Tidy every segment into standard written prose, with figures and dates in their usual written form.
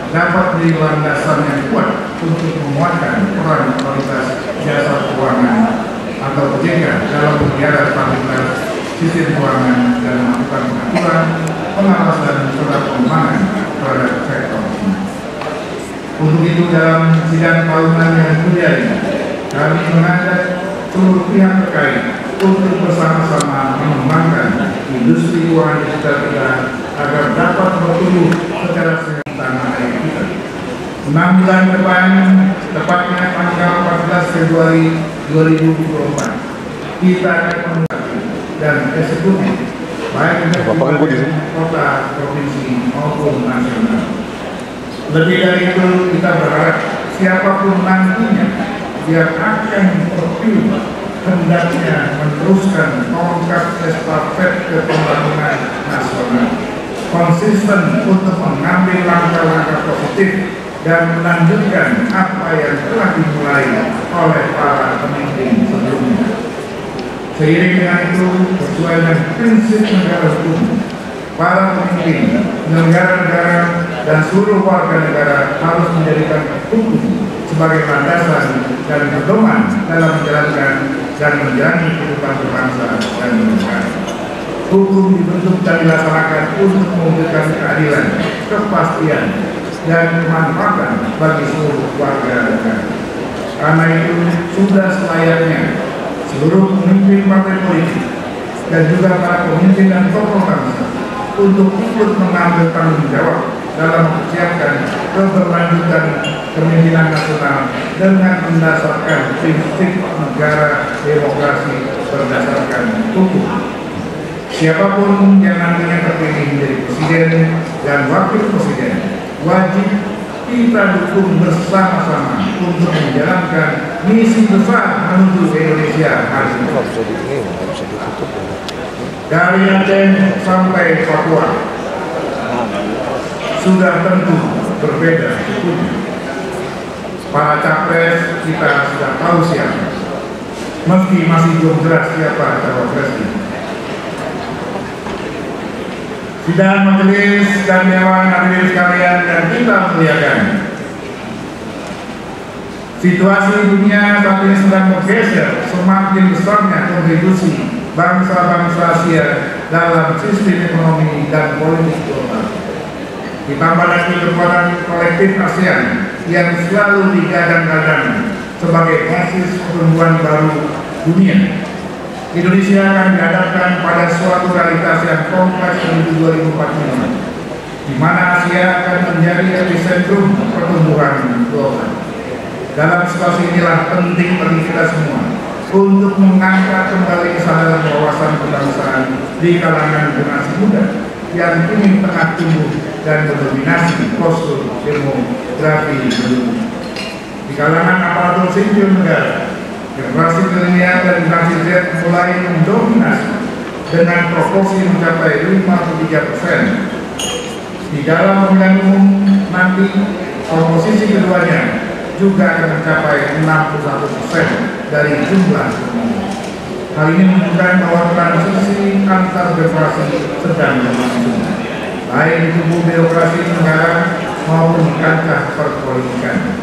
dapat menjadi landasan yang kuat untuk menguatkan peran otoritas jasa keuangan atau OJK dalam memelihara stabilitas sistem keuangan dan melakukan pengaturan, pengawasan, serta pengembangan terhadap sektor ini. Untuk itu dalam sidang tahunan yang mulia ini, kami mengajak seluruh pihak terkait untuk bersama-sama mengembangkan industri keuangan digital kita agar dapat bertumbuh secara sehat tanah air kita. 6 bulan depan, tepatnya tanggal 14 Februari 2024, kita akan menetapkan dan eksekutif baik di kota, provinsi maupun nasional. Lebih dari itu, kita berharap siapapun nantinya yang akan terpilih hendaknya meneruskan tongkat estafet kepembangunan nasional, konsisten untuk mengambil langkah-langkah positif dan melanjutkan apa yang telah dimulai oleh para pemimpin sebelumnya. Seiring dengan itu, sesuai dengan prinsip negara hukum, para pemimpin, negara-negara, dan seluruh warga negara harus menjadikan hukum sebagai landasan dan pedoman dalam menjalankan dan menjalani kehidupan berbangsa dan bernegara. Hukum dibentuk dan dilaksanakan untuk mewujudkan keadilan, kepastian, dan kemanfaatan bagi seluruh warga negara. Karena itu sudah selayaknya seluruh pemimpin partai politik dan juga para pemimpin dan tokoh bangsa untuk ikut mengambil tanggung jawab dalam mempersiapkan keberlanjutan kepemimpinan nasional dengan mendasarkan prinsip negara demokrasi berdasarkan hukum. Siapapun yang nantinya terpilih menjadi presiden dan wakil presiden, wajib kita dukung bersama-sama untuk menjalankan misi besar menuju Indonesia hari ini. Dari Aceh sampai Papua sudah tentu berbeda sukunya. Para capres kita sudah tahu siapa, meski masih belum jelas siapa cawapresnya. Sidang majelis dan dewan hadirin sekalian yang kita muliakan, situasi dunia saat ini sedang bergeser semakin besarnya kontribusi bangsa-bangsa Asia dalam sistem ekonomi dan politik global. Ditambah lagi kekuatan kolektif ASEAN yang selalu digadang-gadang sebagai basis pertumbuhan baru dunia. Indonesia akan dihadapkan pada suatu realitas yang kompleks menuju 2045, di mana Asia akan menjadi epicentrum pertumbuhan global. Dalam situasi inilah penting bagi kita semua untuk mengangkat kembali kesadaran wawasan kebangsaan di kalangan generasi muda yang kini tengah tumbuh dan mendominasi postur demografi dunia. Di kalangan aparatur sipil negara, generasi milenial dan generasi Z mulai mendominasi dengan proporsi mencapai 53%. Di dalam pemilihan umum nanti, komposisi keduanya juga akan mencapai 61% dari jumlah pemilih. Hal ini menunjukkan bahwa transisi antar generasi sedang berlangsung, baik di tubuh birokrasi negara maupun di kancah perpolitikan.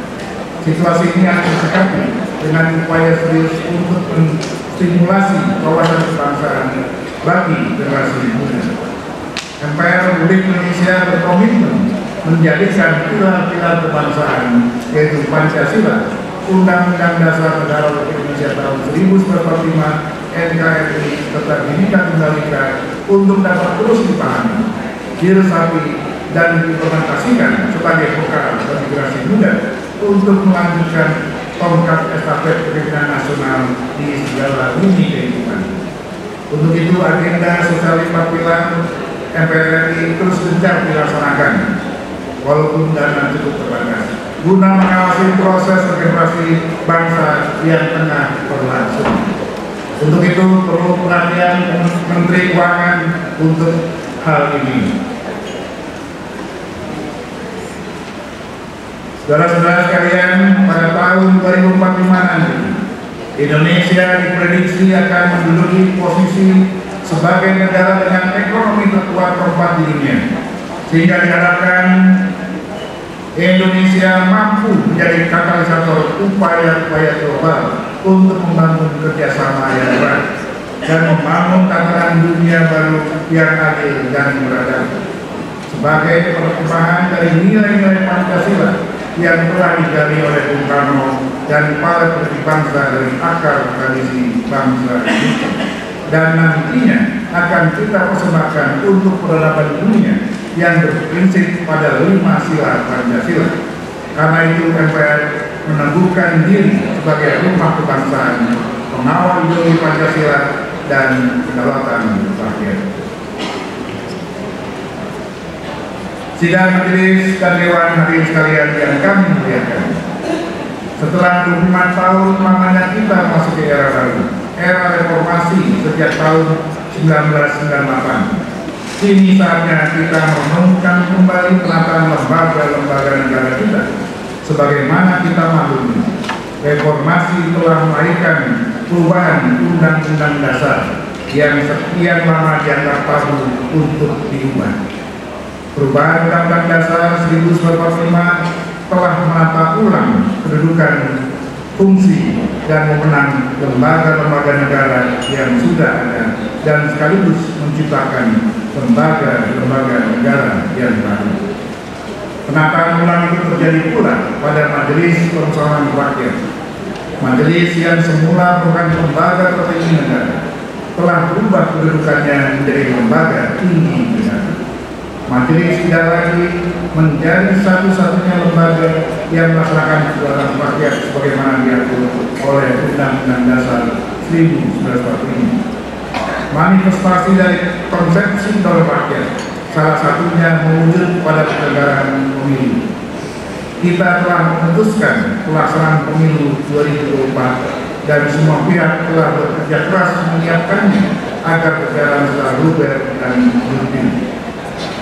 Situasi ini akan disikapi dengan upaya serius untuk menstimulasi wawasan kebangsaan bagi generasi muda. MPR Republik Indonesia berkomitmen menjadikan pilar-pilar kebangsaan, yaitu Pancasila, Undang-Undang Dasar Negara Republik Indonesia tahun 1945, NKRI, serta Bhinneka Tunggal Ika untuk dapat terus dipahami, diresapi, dan diimplementasikan sebagai bekal bagi generasi muda untuk melanjutkan tongkat estafet kepemimpinan nasional di segala lini kehidupan. Untuk itu, agenda sosial 5 pilar MPR RI terus gencar dilaksanakan, walaupun dana cukup terbatas, guna mengawasi proses regenerasi bangsa yang tengah berlangsung. Untuk itu perlu perhatian Menteri Keuangan untuk hal ini. Saudara-saudara sekalian, pada tahun 2045 nanti, Indonesia diprediksi akan menduduki posisi sebagai negara dengan ekonomi terkuat keempat di dunia, sehingga diharapkan Indonesia mampu menjadi katalisator upaya-upaya global untuk membangun kerjasama yang erat dan membangun tatanan dunia baru yang adil dan beradab. Sebagai perkembangan dari nilai-nilai Pancasila yang telah digali oleh Bung Karno dan para pendiri bangsa dari akar tradisi bangsa Indonesia, dan nantinya akan kita persembahkan untuk peradaban dunia yang berprinsip pada 5 sila Pancasila. Karena itu MPR meneguhkan diri sebagai rumah kebangsaan, pengawal ideologi Pancasila dan kedaulatan rakyat. Sidang majelis dan dewan hadirin sekalian yang kami muliakan, setelah 25 tahun lamanya kita masuk ke era baru, era reformasi sejak tahun 1998. Kini saatnya kita menemukan kembali penataan lembaga-lembaga negara kita. Sebagaimana kita maklumi, reformasi telah melahirkan perubahan undang-undang dasar yang sekian lama dianggap tabu untuk diubah. Perubahan undang-undang dasar 1945 telah menata ulang kedudukan, fungsi, dan wewenang lembaga-lembaga negara yang sudah ada dan sekaligus menciptakan lembaga-lembaga negara yang baru. Penataan ulang itu terjadi pula pada Majelis Permusyawaratan Rakyat. Majelis yang semula bukan lembaga tertinggi negara telah berubah kedudukannya menjadi lembaga tinggi negara. Majelis tidak lagi menjadi satu-satunya lembaga yang melaksanakan kedaulatan rakyat sebagaimana diatur oleh Undang-Undang Dasar 1945. Manifestasi dari konsepsi kedaulatan rakyat salah satunya mewujud pada penyelenggaraan pemilu. Kita telah memutuskan pelaksanaan pemilu 2024 dan semua pihak telah bekerja keras menyiapkannya agar berjalan secara luber dan jurdil.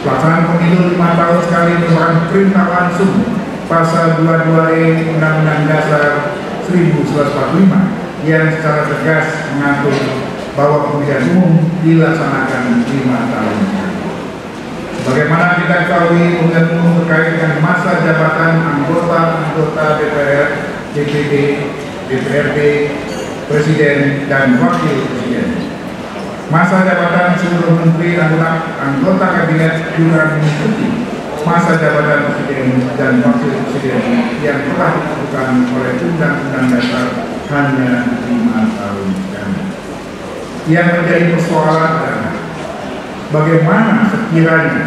Pelaksanaan pemilu 5 tahun sekali merupakan perintah langsung pasal 22E Undang-Undang Dasar 1945 yang secara tegas mengatur bahwa pemilihan umum dilaksanakan 5 tahun. Bagaimana kita ketahui, pemilihan umum terkait dengan masa jabatan anggota DPR, DPD, DPRD, Presiden, dan Wakil Presiden. Masa jabatan seluruh menteri anggota kabinet juga mengikuti masa jabatan Presiden dan Wakil Presiden yang telah ditentukan oleh Undang-Undang Dasar hanya 5 tahun sekali. Yang menjadi persoalan adalah bagaimana sekiranya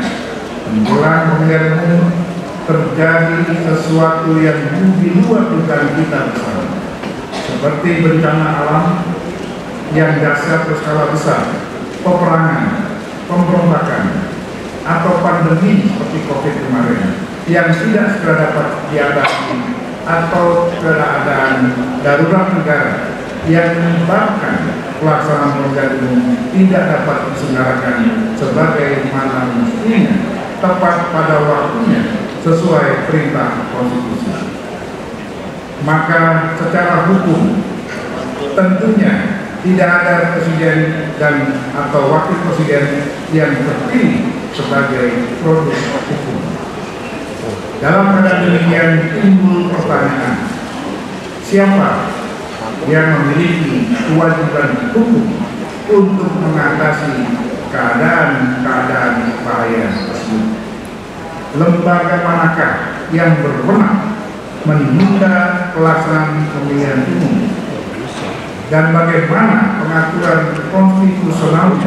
menjelang pemilihan umum terjadi sesuatu yang di luar dugaan kita bersama, seperti bencana alam yang dahsyat berskala besar, peperangan, pemberontakan, atau pandemi seperti COVID kemarin yang tidak segera dapat diatasi, atau keadaan darurat negara yang menyebabkan pelaksanaan pemilihan umum tidak dapat diselenggarakan sebagai mana mestinya tepat pada waktunya sesuai perintah konstitusi. Maka secara hukum tentunya tidak ada presiden dan atau wakil presiden yang terpilih sebagai produk hukum. Dalam keadaan demikian timbul pertanyaan, siapa yang memiliki kewajiban hukum untuk mengatasi keadaan-keadaan bahaya tersebut? Lembaga manakah yang berwenang menunda pelaksanaan pemilihan umum? Dan bagaimana pengaturan konstitusional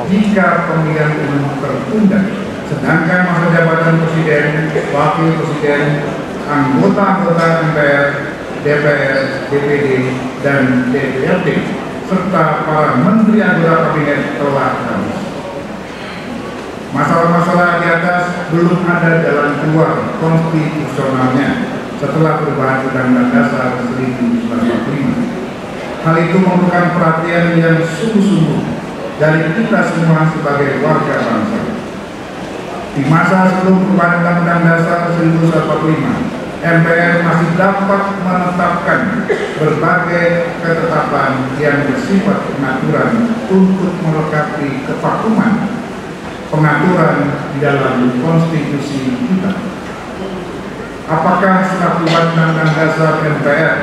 jika pemilihan umum tertunda, sedangkan masa jabatan presiden, wakil presiden, anggota-anggota MPR, DPR, DPD, dan DPRD, serta para menteri anggota kabinet telah habis. Masalah-masalah di atas belum ada jalan keluar konstitusionalnya setelah perubahan Undang-Undang Dasar 1945. Hal itu memerlukan perhatian yang sungguh-sungguh dari kita semua sebagai warga bangsa. Di masa sebelum perubahan Undang-Undang Dasar 1945, MPR masih dapat menetapkan berbagai ketetapan yang bersifat pengaturan untuk melengkapi kevakuman pengaturan di dalam konstitusi kita. apakah selaku Undang-Undang Dasar MPR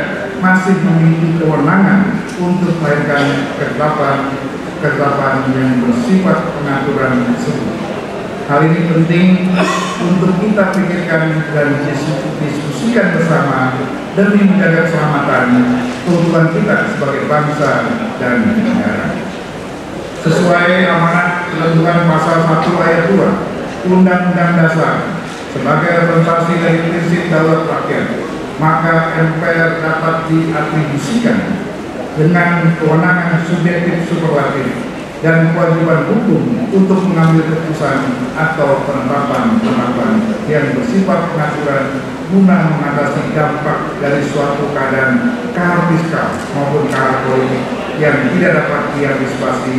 masih memiliki kewenangan untuk melahirkan ketetapan yang bersifat pengaturan tersebut. Hal ini penting untuk kita pikirkan dan diskusikan bersama demi menjaga keselamatan keutuhan kita sebagai bangsa dan negara. Sesuai amanat ketentuan pasal 1 ayat 2 Undang-Undang Dasar sebagai representasi dari prinsip daulat rakyat, maka MPR dapat diatribusikan dengan kewenangan subjektif superlatif dan kewajiban hukum untuk mengambil keputusan atau penetapan yang bersifat pengaturan guna mengatasi dampak dari suatu keadaan kahar fiskal maupun kahar politik yang tidak dapat diantisipasi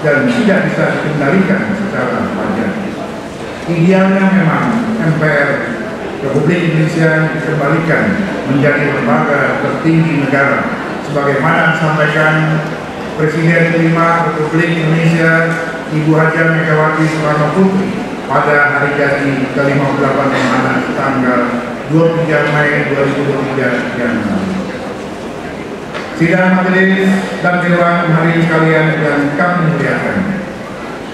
dan tidak bisa dikendalikan secara wajar. Idealnya memang MPR Republik Indonesia dikembalikan menjadi lembaga tertinggi negara sebagaimana disampaikan Presiden kelima Republik Indonesia Ibu Haja Megawati Soekarno Putri pada hari jadi ke-58 Amanat tanggal 23 Mei 2023 yang lalu. Sidang majelis dan dewan hari sekalian yang kami muliakan,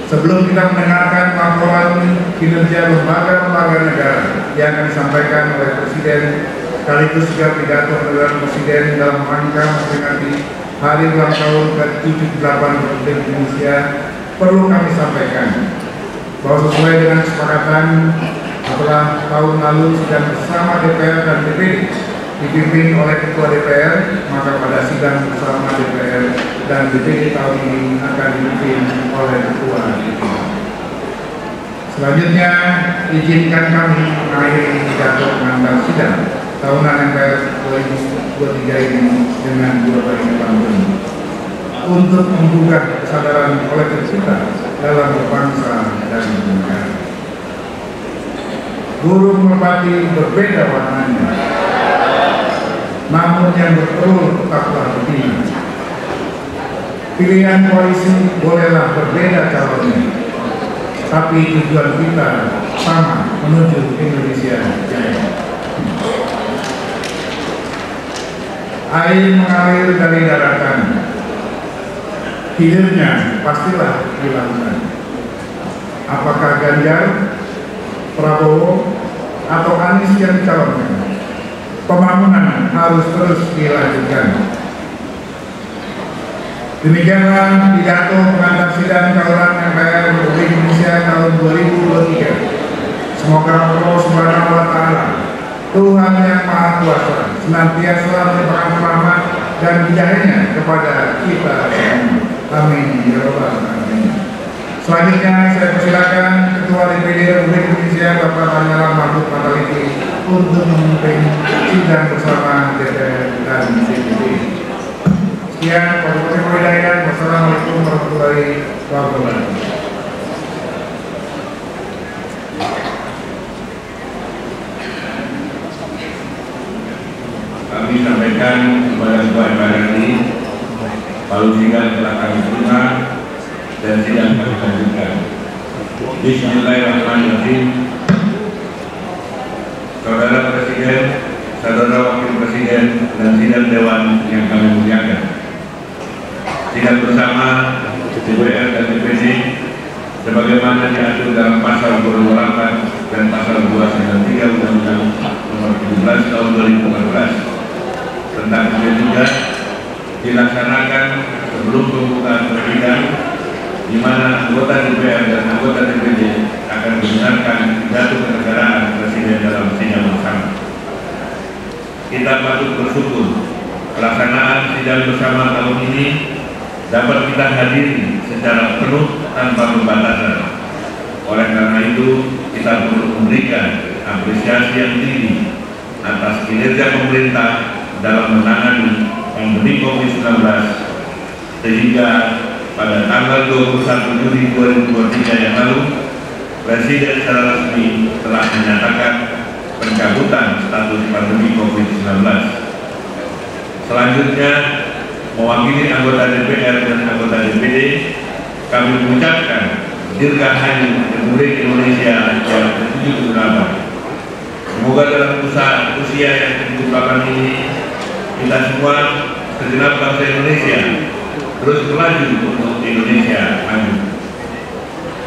sebelum kita mendengarkan laporan kinerja lembaga-lembaga negara yang akan disampaikan oleh Presiden sekaligus juga pidato perdana Presiden dalam rangka memperingati Hari Ulang Tahun ke-78 Republik Indonesia, perlu kami sampaikan bahwa sesuai dengan kesepakatan setelah tahun lalu sidang bersama DPR dan DPD dipimpin oleh Ketua DPR, maka pada sidang bersama DPR dan DPD tahun ini akan dipimpin oleh Ketua DPD. Selanjutnya, izinkan kami mengakhiri pidato pengantar sidang tahunan MPR 2023 ini dengan dua baris pantun untuk membuka kesadaran kolektif kita dalam berbangsa dan bernegara. Burung merpati berbeda warnanya, namun yang bertelur tetaplah betina. Pilihan koalisi bolehlah berbeda calonnya, tapi tujuan kita sama, menuju Indonesia jaya. Air mengalir dari daratan, hilirnya pastilah dilakukan. Apakah Ganjar, Prabowo, atau Anies yang dicalonkan, pembangunan harus terus dilanjutkan. Demikianlah pidato pengantar sidang tahunan MPR Republik Indonesia tahun 2023. Semoga Allah Subhanahu wa Ta'ala, Tuhan yang Maha Kuasa, senantiasa melimpahkan rahmat dan hidayahnya kepada kita semua. Amin ya rabbal alamin. Selanjutnya saya persilakan Ketua DPD Republik Indonesia Bapak Lanyala Mahmud Mataliti untuk memimpin sidang bersama DPR dan DPD. Sekian, wabillahi hidayah. Wassalamualaikum warahmatullahi wabarakatuh. Kami sampaikan kepada Ketua MPR ini, lalu sidang telah kami terima dan sidang kami lanjutkan. Bismillahirrahmanirrahim. Saudara Presiden, Saudara Wakil Presiden, dan sidang Dewan yang kami muliakan. Sidang bersama DPR dan DPD sebagaimana diatur dalam pasal 28 dan pasal 293 Undang-Undang Nomor 17 Tahun 2014 tentang juga dilaksanakan sebelum pembukaan sidang, di mana anggota DPR dan anggota DPD akan mendengarkan pidato kenegaraan Presiden dalam sidang bersama. Kita patut bersyukur pelaksanaan sidang bersama tahun ini dapat kita hadiri secara penuh tanpa pembatasan. Oleh karena itu, kita perlu memberikan apresiasi yang tinggi atas kinerja pemerintah dalam menangani pandemi COVID-19, sehingga pada tanggal 21 Juli 2023 yang lalu, Presiden secara resmi telah menyatakan pencabutan status pandemi COVID-19. Selanjutnya, mewakili anggota DPR dan anggota DPD, kami mengucapkan Dirgahayu Republik Indonesia yang ke-78. Semoga dalam usia yang ke-78 ini kita semua segenap bangsa Indonesia terus melaju untuk Indonesia maju.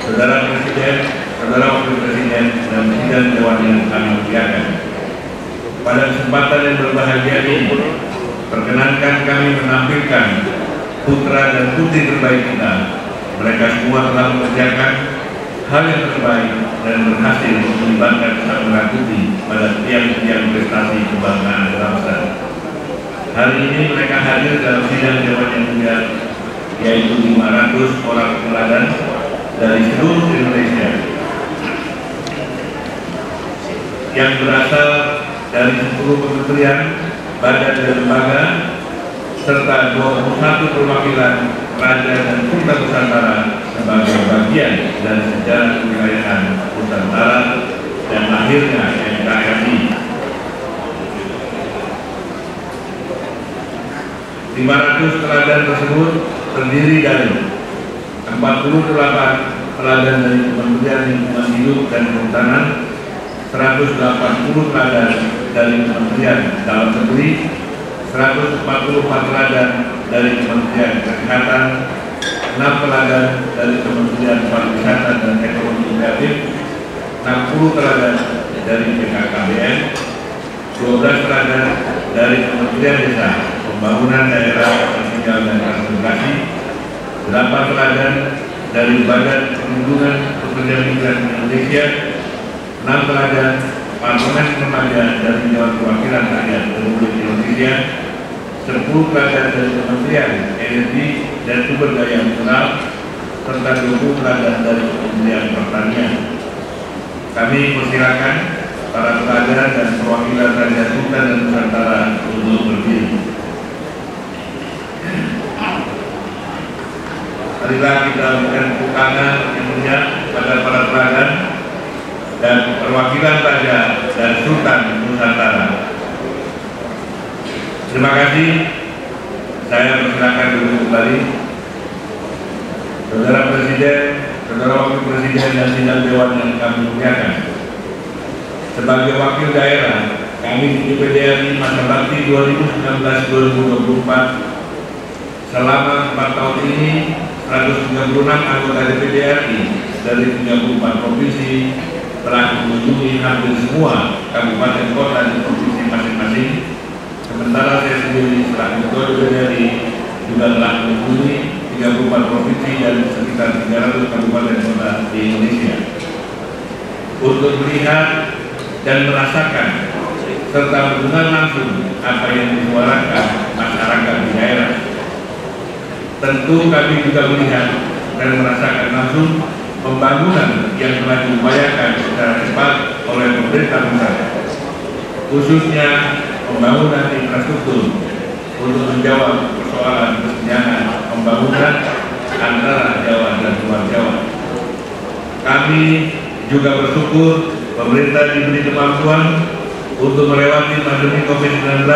Saudara Presiden, Saudara Wakil Presiden, dan Sidang Dewan yang kami muliakan, pada kesempatan yang berbahagia ini, perkenankan kami menampilkan putra dan putri terbaik kita. Mereka semua telah mengerjakan hal yang terbaik dan berhasil melibatkan sang merah putih pada tiang-tiang prestasi kebanggaan bangsa. Hari ini mereka hadir dalam sidang Dewan yang mulia, yaitu 500 orang teladan dari seluruh Indonesia yang berasal dari 10 kementerian, badan dan lembaga, serta 21 perwakilan Raja dan Sultan Nusantara sebagai bagian dari sejarah kewilayahan Nusantara dan lahirnya NKRI. 500 teladan tersebut terdiri dari 48 teladan dari Kementerian Lingkungan Hidup dan Kehutanan, 180 teladan dari Kementerian Dalam Negeri, 144 teladan dari Kementerian Kesehatan, 6 teladan dari Kementerian Pariwisata dan Ekonomi Kreatif, 60 teladan dari BKKBN, 12 teladan dari Kementerian Desa, Pembangunan Daerah Tertinggal dan Transmigrasi, 8 teladan dari Badan Perlindungan Pekerja Migran Indonesia, 6 teladan Parlemen Remaja dari Dewan Perwakilan Rakyat Republik Indonesia, 10 teladan dari Kementerian Energi dan Sumber Daya Mineral, serta 20 teladan dari Kementerian Pertanian. Kami persilakan para teladan dan perwakilan Raja Sultan dan Nusantara untuk berdiri. Marilah kita berikan tepuk tangan yang mulia kepada para teladan dan perwakilan Raja dan Sultan Nusantara. Terima kasih. Saya persilakan dulu kembali Saudara Presiden, Saudara Wakil Presiden dan Sidang Dewan yang kami muliakan. Sebagai wakil daerah, kami di DPD RI masa bakti 2019-2024 selama 4 tahun ini 136 anggota DPD RI dari 34 provinsi telah mengunjungi hampir semua kabupaten kota di provinsi masing-masing. Sementara saya sendiri selaku Ketua DPD RI juga telah mengunjungi 34 provinsi dan sekitar 300 kabupaten kota di Indonesia untuk melihat dan merasakan serta mendengar langsung apa yang disuarakan masyarakat di daerah. Tentu kami juga melihat dan merasakan langsung pembangunan yang telah diupayakan secara cepat oleh pemerintah pusat, khususnya pembangunan infrastruktur untuk menjawab persoalan kesenjangan pembangunan antara Jawa dan luar Jawa. Kami juga bersyukur pemerintah diberi kemampuan untuk melewati pandemi COVID-19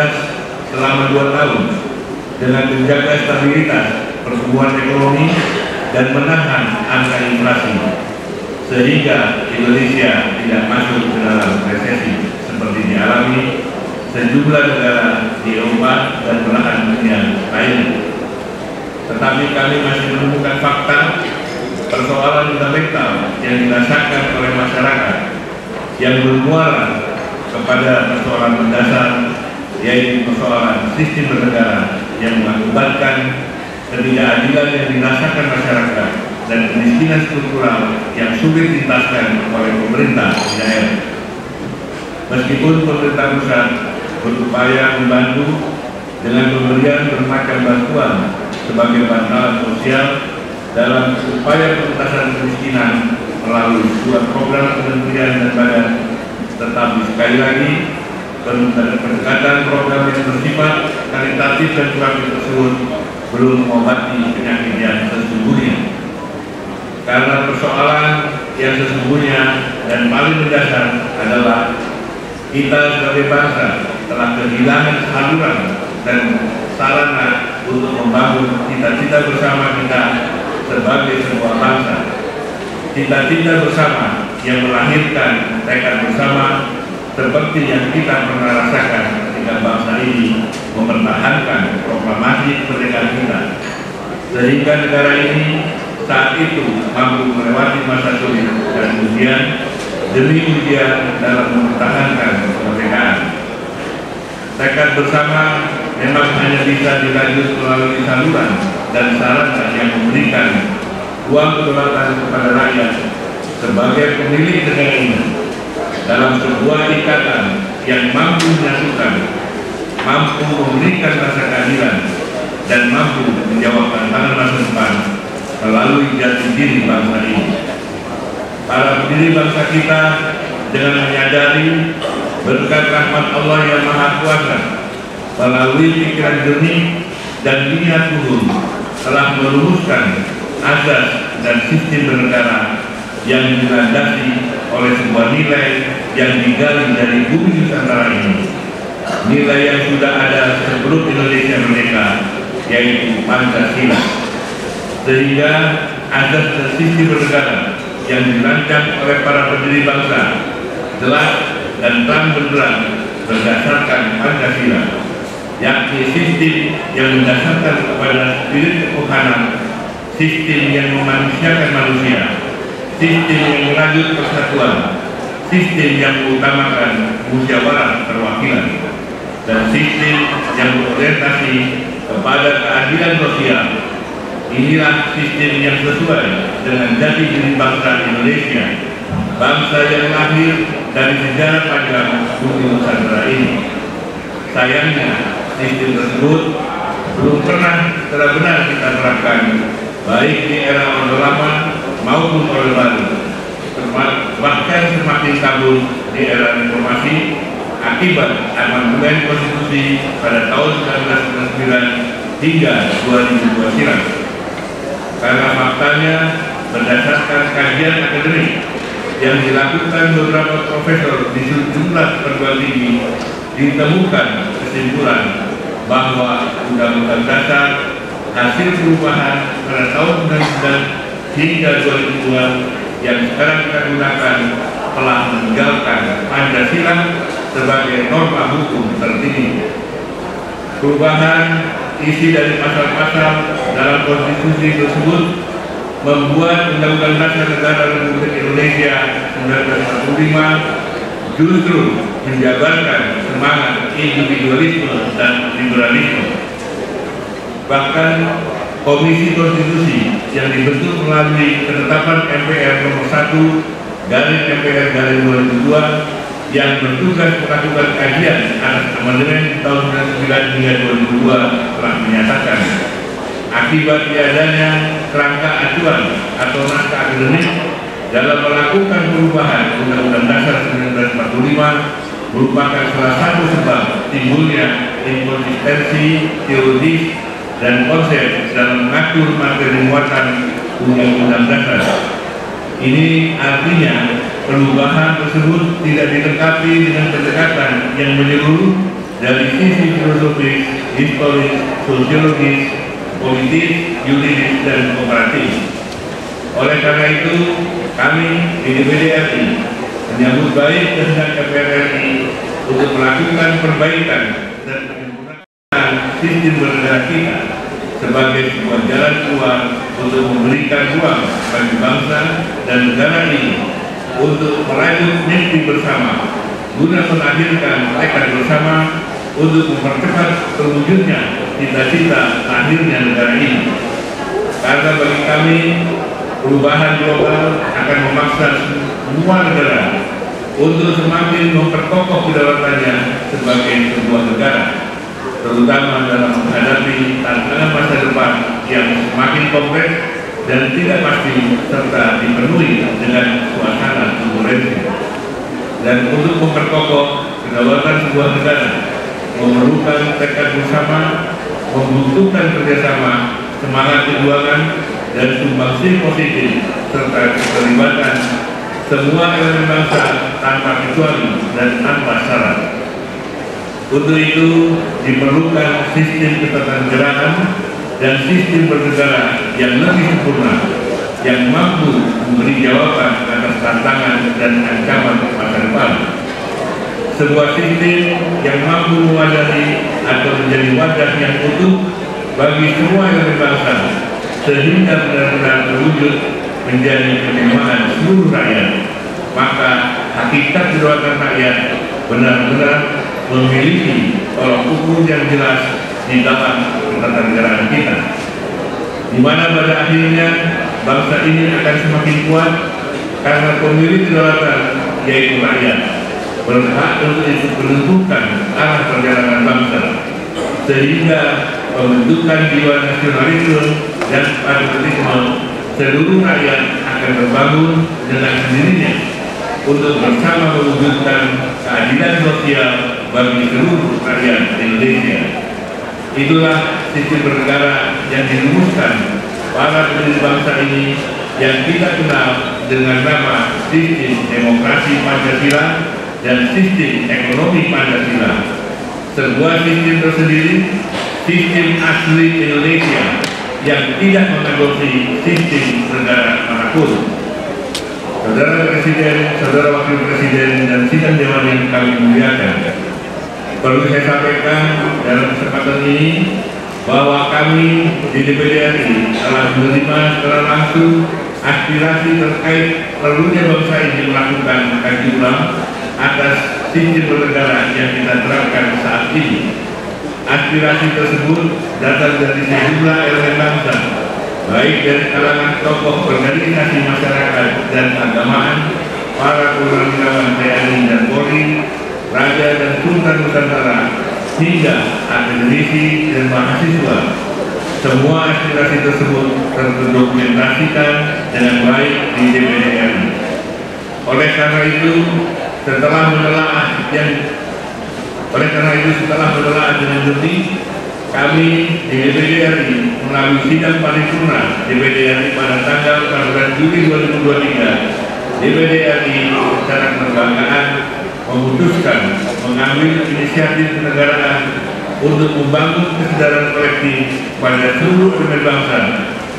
selama 2 tahun dengan menjaga stabilitas pertumbuhan ekonomi dan menahan angka inflasi, sehingga Indonesia tidak masuk ke dalam resesi seperti dialami sejumlah negara di Eropa dan belahan dunia lainnya. Tetapi kami masih menemukan fakta persoalan fundamental yang dirasakan oleh masyarakat yang bermuara kepada persoalan mendasar, yaitu persoalan sistem bernegara yang mengakibatkan ketidakadilan yang dirasakan masyarakat dan kemiskinan struktural yang sulit dituntaskan oleh pemerintah di daerah. Meskipun pemerintah pusat berupaya membantu dengan pemberian bermacam bantuan sebagai bantalan sosial dalam upaya pengentasan kemiskinan melalui sebuah program kementerian dan badan, tetapi sekali lagi pendekatan program yang bersifat karitatif dan kuratif tersebut belum mengobati penyakit yang sesungguhnya. Karena persoalan yang sesungguhnya dan paling mendasar adalah kita sebagai bangsa telah kehilangan saluran dan sarana untuk membangun cita-cita bersama kita sebagai sebuah bangsa. Cita-cita bersama yang melahirkan tekad bersama seperti yang kita pernah rasakan ketika bangsa ini mempertahankan proklamasi kemerdekaan kita, sehingga negara ini saat itu mampu melewati masa sulit dan ujian demi ujian dalam mempertahankan kemerdekaan. Tekad bersama memang hanya bisa dilanjut melalui saluran dan sarana yang memberikan ruang kedaulatan kepada rakyat sebagai pemilik negara ini dalam sebuah ikatan yang mampu menyatukan, mampu memberikan rasa keadilan, dan mampu menjawab tantangan masa depan melalui jati diri bangsa ini. Para pendiri bangsa kita dengan menyadari berkat rahmat Allah yang Maha Kuasa melalui pikiran jernih dan niat luhur telah merumuskan azas dan sistem bernegara yang dilandasi oleh sebuah nilai yang digali dari bumi Nusantara ini, nilai yang sudah ada sebelum Indonesia merdeka, yaitu Pancasila. Sehingga azas dan sistem bernegara yang dirancang oleh para pendiri bangsa jelas dan terang benderang berdasarkan Pancasila, yakni sistem yang mendasarkan kepada spirit ketuhanan, sistem yang memanusiakan manusia, sistem yang merajut persatuan, sistem yang mengutamakan musyawarah perwakilan, dan sistem yang berorientasi kepada keadilan sosial. Inilah sistem yang sesuai dengan jati diri bangsa Indonesia, bangsa yang lahir dari sejarah panjang bumi Nusantara ini. Sayangnya, sistem tersebut belum pernah secara benar kita terapkan, baik di era Orde Lama maupun Orde Baru, bahkan semakin kabur di era reformasi akibat amandemen konstitusi pada tahun 1999 hingga 2002 silam. Karena faktanya, berdasarkan kajian akademik yang dilakukan beberapa profesor di sejumlah perguruan tinggi, ditemukan kesimpulan bahwa Undang-Undang Dasar hasil perubahan pada tahun 1999 hingga 2002 yang sekarang kita gunakan telah meninggalkan Pancasila sebagai norma hukum tertinggi. Perubahan isi dari pasal-pasal dalam konstitusi tersebut membuat Undang-Undang Dasar Negara Republik Indonesia 1945 justru menjabarkan semangat individualisme dan liberalisme. Bahkan Komisi Konstitusi yang dibentuk melalui ketetapan MPR nomor 1/MPR/2002 yang bertugas melakukan kajian atas amandemen tahun 1999 hingga 2002 telah menyatakan akibat tiadanya kerangka acuan atau naskah akademik dalam melakukan perubahan Undang-Undang Dasar 1945 merupakan salah satu sebab timbulnya inkonsistensi teologis dan konsep dalam mengatur materi muatan Undang-Undang Dasar. Ini artinya perubahan tersebut tidak dilengkapi dengan pendekatan yang menyeluruh dari sisi filosofis, historis, sosiologis, politis, yuridis, dan kooperatif. Oleh karena itu, kami di DPD RI menyambut baik kehendak DPR RI untuk melakukan perbaikan dan menggunakan sistem bernegara kita sebagai sebuah jalan keluar untuk memberikan ruang bagi bangsa dan negara ini untuk merajut mimpi bersama guna melahirkan tekad bersama untuk mempercepat terwujudnya cita-cita lahirnya negara ini. Karena bagi kami perubahan global akan memaksa semua negara untuk semakin memperkokoh kedaulatannya sebagai sebuah negara, terutama dalam menghadapi tantangan masa depan yang semakin kompleks dan tidak pasti serta dipenuhi dengan suasana turbulensi. Dan untuk memperkokoh kedaulatan sebuah negara memerlukan tekad bersama, membutuhkan kerjasama, semangat perjuangan, dan sumbangsi positif serta keterlibatan semua elemen bangsa tanpa kecuali dan tanpa syarat. Untuk itu diperlukan sistem ketatanegaraan dan sistem bernegara yang lebih sempurna, yang mampu memberi jawaban atas tantangan dan ancaman masa depan. sebuah sistem yang mampu mewadahi atau menjadi wadah yang utuh bagi semua elemen bangsa, sehingga benar-benar terwujud menjadi kemewahan seluruh rakyat. Maka hakikat kedaulatan rakyat benar-benar memiliki tolak ukur yang jelas di dalam ketatanegaraan kita, di mana pada akhirnya bangsa ini akan semakin kuat karena pemilik kedaulatan, yaitu rakyat, berhak untuk menentukan arah perjalanan bangsa, sehingga pembentukan jiwa nasionalisme dan patriotisme seluruh rakyat akan terbangun dengan sendirinya untuk bersama mewujudkan keadilan sosial bagi seluruh rakyat Indonesia. Itulah sistem bernegara yang dirumuskan para pendiri bangsa ini yang kita kenal dengan nama sistem demokrasi Pancasila dan sistem ekonomi Pancasila. Sebuah sistem tersendiri, sistem asli Indonesia yang tidak mengadopsi sistem negara manapun. Saudara Presiden, Saudara Wakil Presiden, dan sidang dewan yang kami muliakan, perlu saya sampaikan dalam kesempatan ini bahwa kami di DPD RI telah menerima secara langsung aspirasi terkait perlunya bangsa ini melakukan kaji ulang atas sistem bernegara yang kita terapkan saat ini. Aspirasi tersebut datang dari sejumlah elemen bangsa, baik dari kalangan tokoh organisasi masyarakat dan keagamaan, para purnawirawan TNI dan Polri, Raja dan Sultan Nusantara, hingga akademisi dan mahasiswa. Semua aspirasi tersebut terdokumentasikan dengan baik di DPD RI. Oleh karena itu, setelah menelaah dengan teliti, kami di DPD RI melalui sidang paripurna DPD RI pada tanggal 14 Juli 2023, DPD RI secara kelembagaan memutuskan mengambil inisiatif kenegaraan untuk membangun kesadaran kolektif pada seluruh elemen bangsa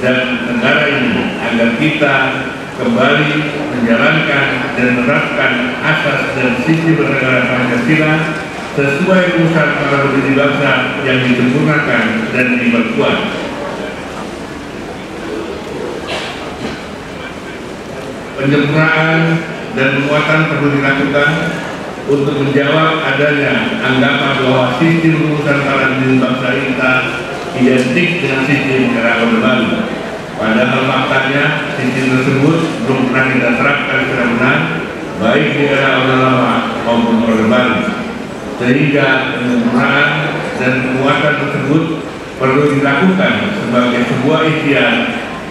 dan negara ini agar kita kembali menjalankan dan menerapkan asas dan sistem bernegara Pancasila sesuai rumusan para pendiri bangsa yang disempurnakan dan diperkuat. Penyempurnaan dan penguatan perlu dilakukan untuk menjawab adanya anggapan bahwa sistem rumusan para pendiri bangsa kita identik dengan sistem era Orde Baru. Padahal faktanya sistem tersebut belum pernah kita terapkan secara benar, baik di era Orde Lama maupun Orde Baru. Sehingga penyempurnaan dan penguatan tersebut perlu dilakukan sebagai sebuah ikhtiar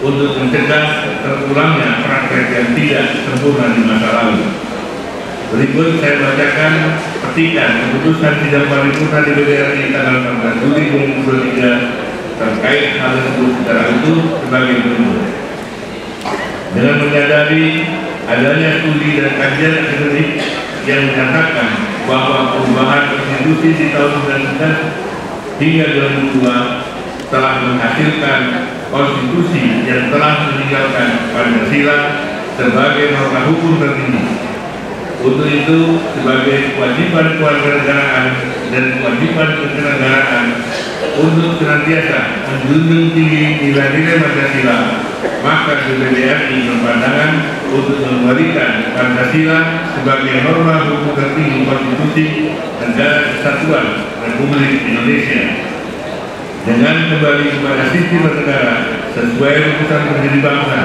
untuk mencegah terulangnya praktek yang tidak sempurna di masa lalu. Berikut saya bacakan petikan keputusan sidang paripurna DPD RI tanggal 14 Juli 2023 terkait hal tersebut secara utuh sebagai berikut. Dengan menyadari adanya studi dan kajian akademik yang menyatakan bahwa perubahan konstitusi di tahun 1999 hingga 2002 telah menghasilkan konstitusi yang telah meninggalkan Pancasila sebagai norma hukum tertinggi. Untuk itu, sebagai kewajiban kewarganegaraan dan kewajiban kenegaraan untuk senantiasa menjunjung tinggi nilai-nilai Pancasila, maka DPD RI berpandangan untuk mengembalikan Pancasila sebagai norma hukum tertinggi konstitusi Negara Kesatuan Republik Indonesia. Dengan kembali kepada sistem bernegara sesuai rumusan pendiri bangsa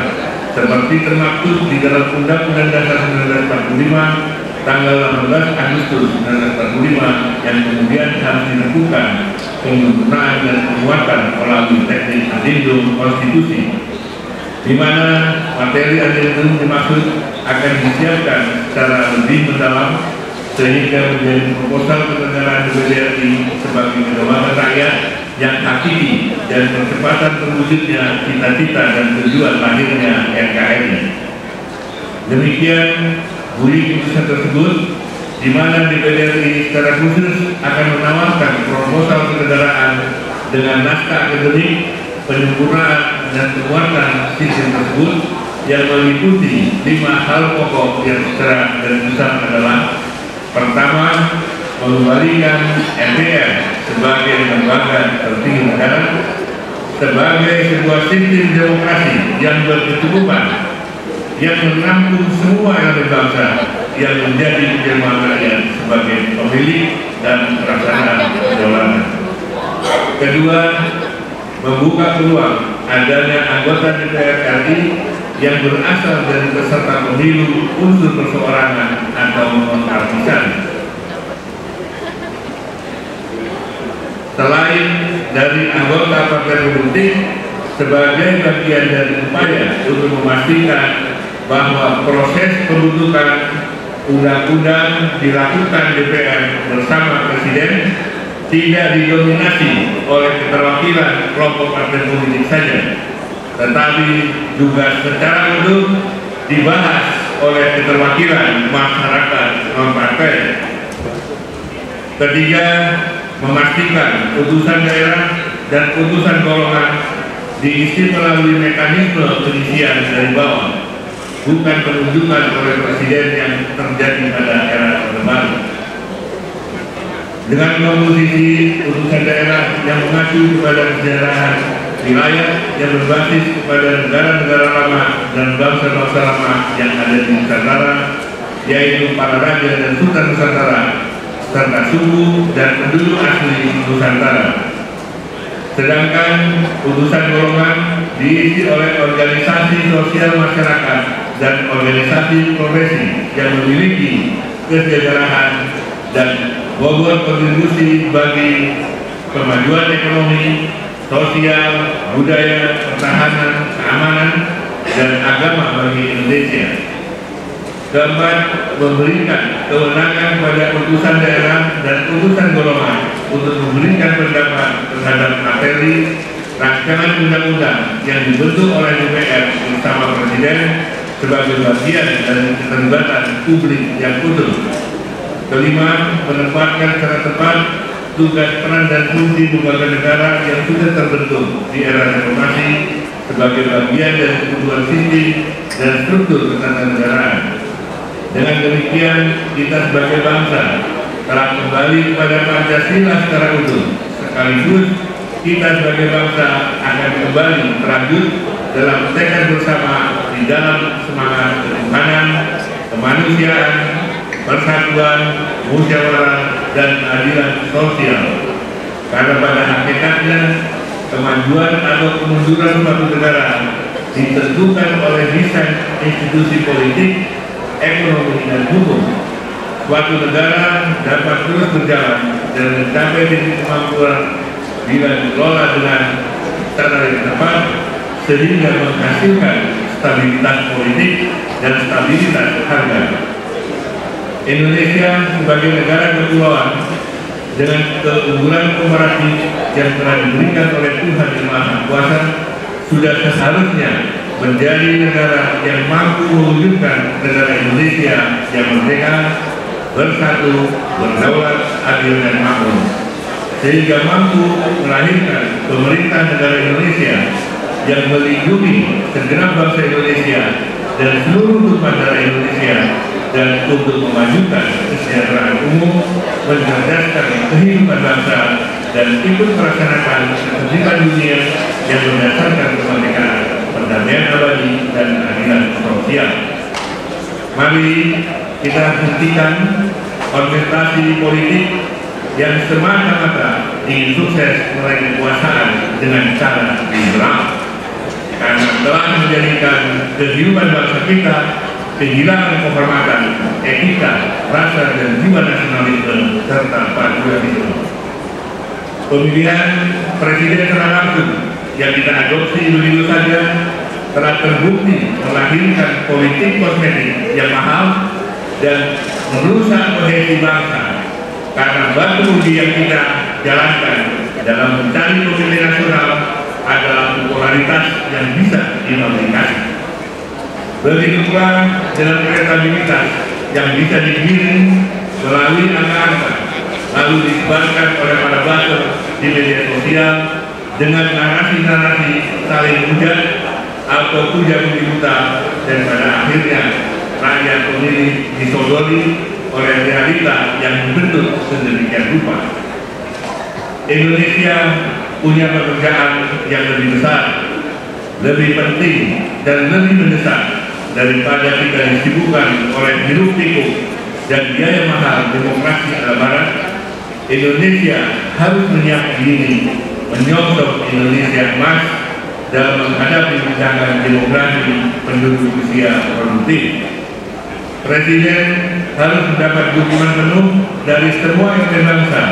seperti termaktub di dalam Undang-Undang Dasar 1945 tanggal 18 Agustus 1945 yang kemudian harus dilakukan penyempurnaan dan penguatan melalui teknik adendum konstitusi, di mana materi adendum dimaksud akan disiapkan secara lebih mendalam sehingga menjadi proposal kenegaraan DPD RI sebagai kedaulatan rakyat yang hakiki dan percepatan terwujudnya cita-cita dan tujuan lahirnya NKRI. Demikian bunyi keputusan tersebut, di mana DPD RI secara khusus akan menawarkan proposal kenegaraan dengan naskah akademik penyempurnaan dan penguatan sistem tersebut yang meliputi 5 hal pokok yang secara garis besar adalah: Pertama, mengembalikan MPR sebagai lembaga tertinggi negara, sebagai sebuah sistem demokrasi yang berkecukupan, yang menampung semua elemen bangsa yang menjadi penjelmaan rakyat sebagai pemilik dan pelaksana kedaulatan. Kedua, membuka peluang adanya anggota DPR RI yang berasal dari peserta pemilu unsur perseorangan atau non-partisan. Selain dari anggota partai politik, sebagai bagian dari upaya untuk memastikan bahwa proses pembentukan undang-undang dilakukan DPR bersama Presiden tidak didominasi oleh keterwakilan kelompok partai politik saja, tetapi juga secara utuh dibahas oleh keterwakilan masyarakat non-partai. Ketiga, memastikan utusan daerah dan utusan golongan diisi melalui mekanisme pengisian dari bawah, bukan penunjukan oleh Presiden yang terjadi pada era Orde Baru. Dengan komposisi utusan daerah yang mengacu kepada kesejarahan wilayah yang berbasis kepada negara-negara lama dan bangsa-bangsa lama yang ada di Nusantara, yaitu para raja dan sultan Nusantara, serta suku dan penduduk asli Nusantara. Sedangkan utusan golongan diisi oleh organisasi sosial masyarakat dan organisasi profesi yang memiliki kesejahteraan dan bobot kontribusi bagi kemajuan ekonomi, sosial, budaya, pertahanan, keamanan, dan agama bagi Indonesia. Keempat, memberikan kewenangan pada utusan daerah dan utusan golongan untuk memberikan pendapat terhadap materi rancangan undang-undang yang dibentuk oleh DPR bersama Presiden sebagai bagian dari keterlibatan publik yang utuh. Kelima, menempatkan secara tepat tugas, peran, dan fungsi lembaga negara yang sudah terbentuk di era demokrasi sebagai bagian dari kebutuhan sistem dan struktur ketatanegaraan. Dengan demikian, kita sebagai bangsa telah kembali kepada Pancasila secara utuh, sekaligus kita sebagai bangsa akan kembali terlanjut dalam tekad bersama di dalam semangat ketuhanan, kemanusiaan, persatuan, musyawarah, dan keadilan sosial. Karena pada hakikatnya kemajuan atau kemunduran suatu negara ditentukan oleh desain institusi politik, ekonomi, dan hukum. Suatu negara dapat terus berjalan dan mencapai titik kemampuan bila dikelola dengan cara yang tepat, sehingga menghasilkan stabilitas politik dan stabilitas harga. Indonesia sebagai negara kepulauan dengan keunggulan komparatif yang telah diberikan oleh Tuhan Yang Maha Kuasa sudah seharusnya menjadi negara yang mampu mewujudkan negara Indonesia yang merdeka, bersatu, berdaulat, adil, dan makmur, sehingga mampu melahirkan pemerintah negara Indonesia yang melindungi segenap bangsa Indonesia dan seluruh tumpah darah Indonesia, dan untuk memajukan kesejahteraan umum, mencerdaskan kehidupan bangsa, dan ikut melaksanakan ketertiban dunia yang berdasarkan kemerdekaan, perdamaian abadi, dan keadilan sosial. Mari kita hentikan kontestasi politik yang semata-mata ingin sukses meraih kekuasaan dengan cara liberal, karena telah menjadikan kehidupan bangsa kita kehilangan kehormatan, etika, rasa, dan jiwa nasionalisme serta patriotisme. Pemilihan presiden secara langsung yang kita adopsi begitu saja telah terbukti melahirkan politik kosmetik yang mahal dan merusak kohesi bangsa, karena batu uji yang kita jalankan dalam mencari pemilih nasional adalah popularitas yang bisa dinominasi. Begitu pula dengan elektabilitas yang bisa digiring melalui angka-angka, lalu disebarkan oleh para buzzer di media sosial dengan narasi-narasi saling hujat atau puja-puji buta, dan pada akhirnya rakyat pemilih disodori oleh realita yang membentuk sedemikian rupa. Indonesia punya pekerjaan yang lebih besar, lebih penting, dan lebih mendesak daripada kita disibukkan oleh hiruk pikuk dan biaya mahal demokrasi ala barat. Indonesia harus menyiapkan diri menyongsong Indonesia emas dalam menghadapi tantangan demografi penduduk usia produktif. Presiden harus mendapat dukungan penuh dari semua elemen bangsa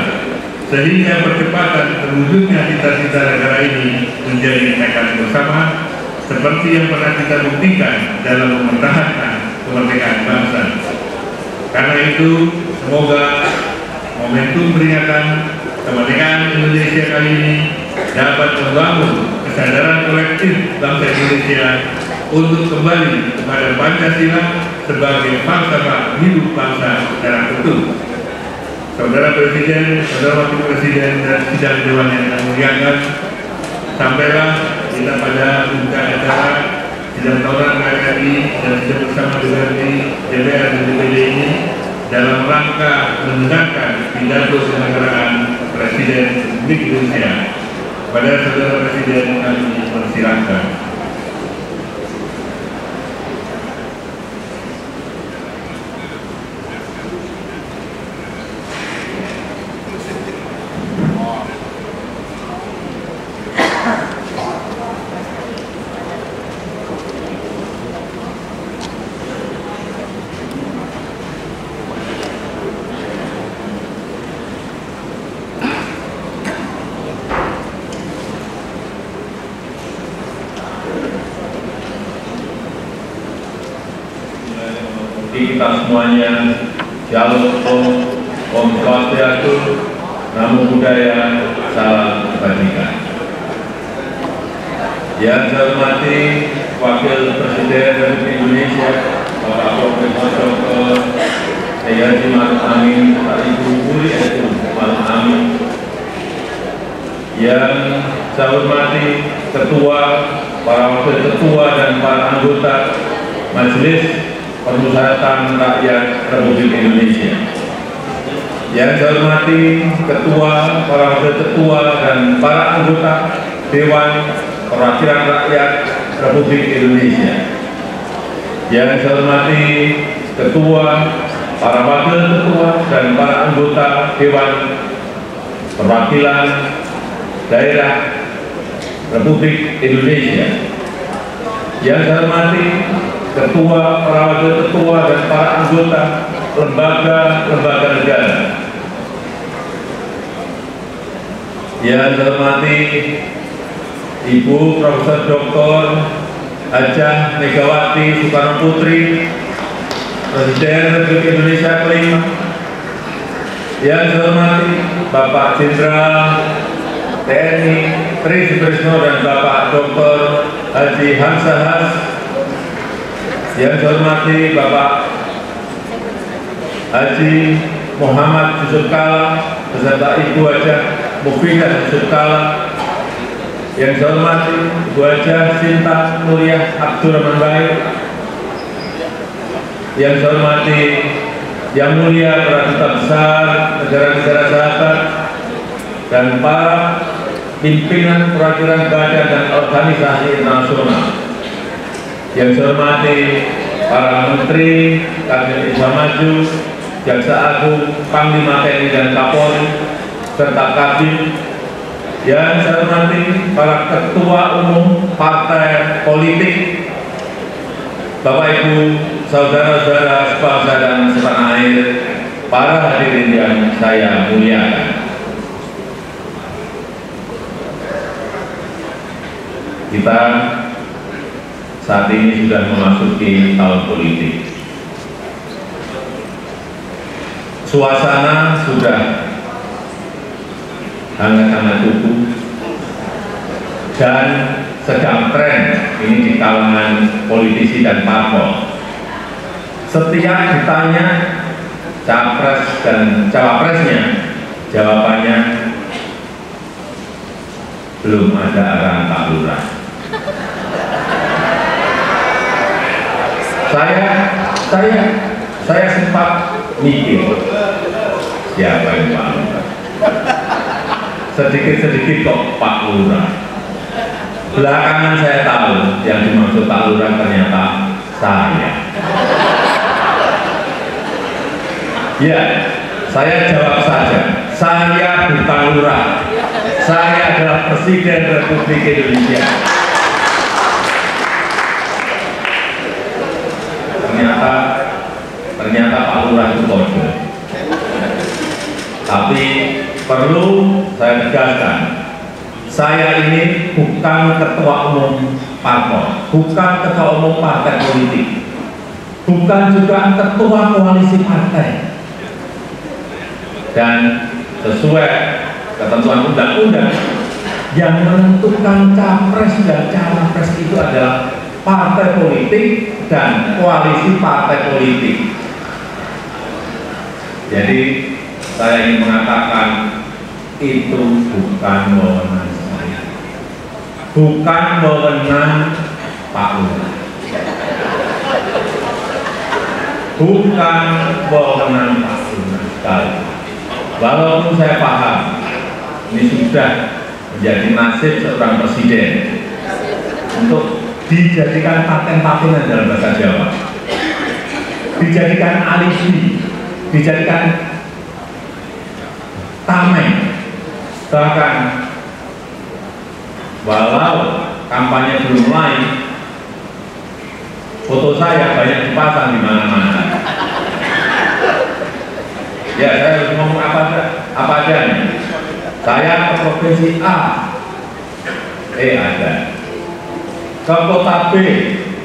sehingga percepatan terwujudnya cita-cita negara ini menjadi tekad bersama seperti yang pernah kita buktikan dalam mempertahankan kemerdekaan bangsa. Karena itu, semoga momentum peringatan kemerdekaan Indonesia kali ini dapat membangun kesadaran kolektif bangsa Indonesia untuk kembali kepada Pancasila sebagai falsafah hidup bangsa secara utuh. Saudara Presiden, Saudara Wakil Presiden, dan sidang Dewan yang saya muliakan, sampailah kita pada puncak acara sidang tahunan RRI dan sidang bersama DPRD, DPR dan DPD ini dalam rangka mendengarkan pidato kenegaraan Presiden Republik Indonesia. Pada Saudara Presiden kami persilakan. Kita semuanya, Shalom, Om Swastiastu, Namo Buddhaya, salam kebajikan. Yang saya hormati Wakil Presiden Republik Indonesia, Bapak Profesor Dr. Haji Ma'ruf Amin, Pak Ibu Wuri Esu Ma'ruf Amin. Yang saya hormati Ketua, para Wakil Ketua dan para anggota Majelis Permusyawaratan Rakyat Republik Indonesia. Yang saya hormati Ketua, para Wakil Ketua, dan para anggota Dewan Perwakilan Rakyat Republik Indonesia. Yang saya hormati Ketua, para Wakil Ketua, dan para anggota Dewan Perwakilan Daerah Republik Indonesia. Yang saya hormati Ketua, para Wakil Ketua, dan para anggota lembaga-lembaga negara. Yang saya hormati Ibu Profesor Dr. Hajah Megawati Soekarno Putri, Presiden Republik Indonesia kelima. Yang saya hormati Bapak Jenderal TNI Tri Sutrisno dan Bapak Dr. Haji Hamzahas. Yang saya hormati Bapak Haji Muhammad Yusuf Kala beserta Ibu Hajah Mufidah Yusuf Kala. Yang saya hormati Ibu Hajah Sinta Nuriyah Abdurrahman Baik. Yang saya hormati Yang Mulia para Duta Besar negara-negara sahabat dan para pimpinan perwakilan badan dan organisasi internasional. Yang saya hormati para Menteri, Kabinet Indonesia Maju, Jaksa Agung, Panglima TNI dan Kapolri, serta Kabin. Yang saya hormati para Ketua Umum Partai Politik, Bapak Ibu, Saudara-saudara sebangsa dan setanah air, para hadirin yang saya muliakan. Kita saat ini sudah memasuki tahun politik. Suasana sudah hangat-hangat tubuh dan sedang tren ini di kalangan politisi dan parpol. Setiap ditanya capres dan cawapresnya, jawabannya belum ada arahan Pak Lurah. Saya sempat mikir siapa yang Pak Lurah. Sedikit-sedikit kok Pak Lurah. Belakangan saya tahu yang dimaksud Pak Lurah ternyata saya. Ya, saya jawab saja. Saya bukan lurah. Saya adalah Presiden Republik Indonesia. Ternyata Pak Lurah itu kode. Tapi perlu saya tegaskan, saya ini bukan ketua umum parpol, bukan ketua umum partai politik, bukan juga ketua koalisi partai. Dan sesuai ketentuan undang-undang, yang menentukan capres dan cawapres itu adalah partai politik dan koalisi partai politik. Jadi saya ingin mengatakan itu bukan wewenang saya, bukan wewenang Pak Lurah, bukan wewenang Pak Lurah sekali. Walaupun saya paham ini sudah menjadi nasib seorang presiden untuk dijadikan paten-patenan dalam bahasa Jawa, dijadikan alibi, dijadikan tameng. Bahkan walau kampanye belum mulai, foto saya banyak dipasang di mana-mana. Ya, saya harus ngomong apa adanya. Saya ke provinsi A, ada. Ke kota B,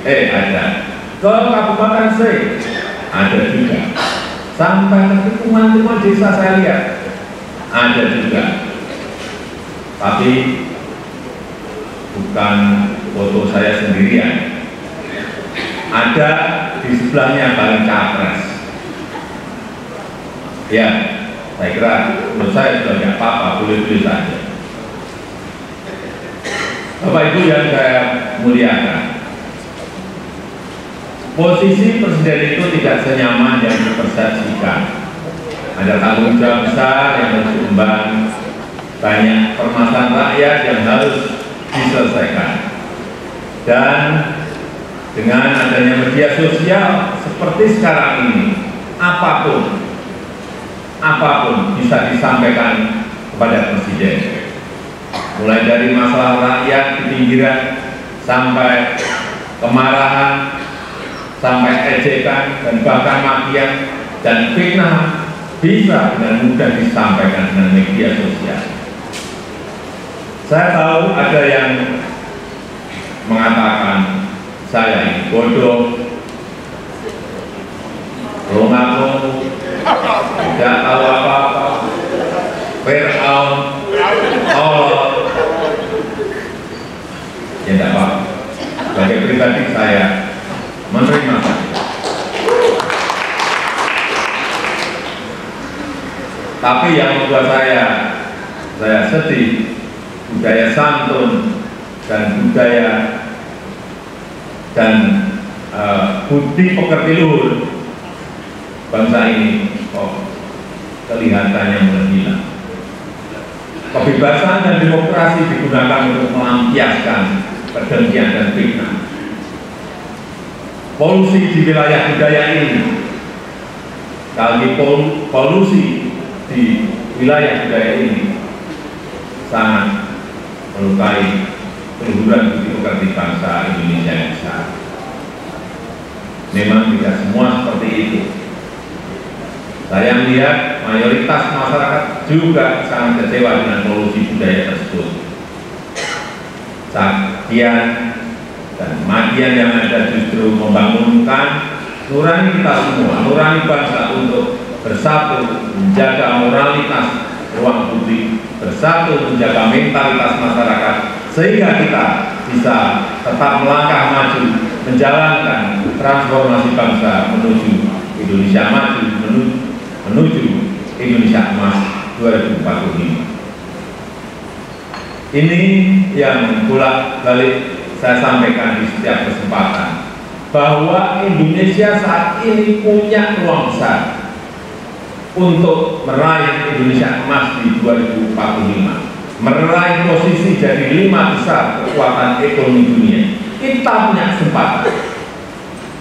ada. Ke kabupaten C, ada juga. Sampai ke tikungan-tikungan desa saya lihat, ada juga. Tapi bukan foto saya sendirian. Ada di sebelahnya bareng capres. Ya, saya kira menurut saya sudah tidak apa-apa, boleh-boleh saja. Bapak Ibu yang saya muliakan, posisi presiden itu tidak senyaman yang dipersepsikan. Ada tanggung jawab besar yang harus diemban, banyak permasalahan rakyat yang harus diselesaikan. Dan dengan adanya media sosial seperti sekarang ini, apapun bisa disampaikan kepada presiden. Mulai dari masalah rakyat di pinggiran, sampai kemarahan, sampai ejekan, dan bahkan makian dan fitnah bisa dengan mudah disampaikan dengan media sosial. Saya tahu ada yang mengatakan saya ini bodoh, lunga-lungu, tidak tahu apa-apa, Fir'aun, Allah. Ya tidak apa-apa. Sebagai pribadi saya menerima saja. Tapi yang membuat saya sedih, budaya santun dan budaya dan budi pekerti luhur bangsa ini kok kelihatannya mulai hilang. Kebebasan dan demokrasi digunakan untuk melampiaskan kedengkian dan fitnah. Polusi di wilayah budaya ini, kali polusi di wilayah budaya ini sangat melukai keluhuran budi pekerti bangsa Indonesia yang besar. Memang tidak semua seperti itu. Saya melihat mayoritas masyarakat juga sangat kecewa dengan polusi budaya tersebut. Cacian dan kematian yang ada justru membangunkan nurani kita semua, nurani bangsa untuk bersatu, menjaga moralitas ruang publik, bersatu menjaga mentalitas masyarakat, sehingga kita bisa tetap melangkah maju, menjalankan transformasi bangsa menuju Indonesia maju, menuju Indonesia emas 2045. Ini yang bolak-balik saya sampaikan di setiap kesempatan, bahwa Indonesia saat ini punya ruang besar, untuk meraih Indonesia emas di 2045, meraih posisi jadi 5 besar kekuatan ekonomi dunia. Kita punya kesempatan,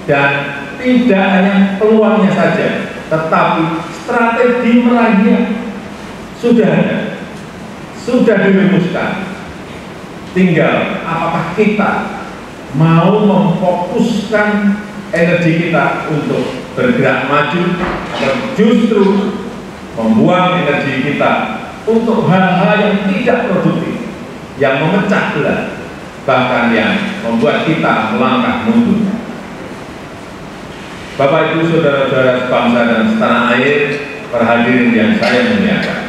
dan tidak hanya peluangnya saja, tetapi strategi meraihnya sudah ada, sudah dirumuskan. Tinggal apakah kita mau memfokuskan energi kita untuk bergerak maju, atau justru membuang energi kita untuk hal-hal yang tidak produktif, yang memecah belah, bahkan yang membuat kita melangkah mundur. Bapak Ibu saudara-saudara sebangsa dan setanah air, perhadirin yang saya muliakan,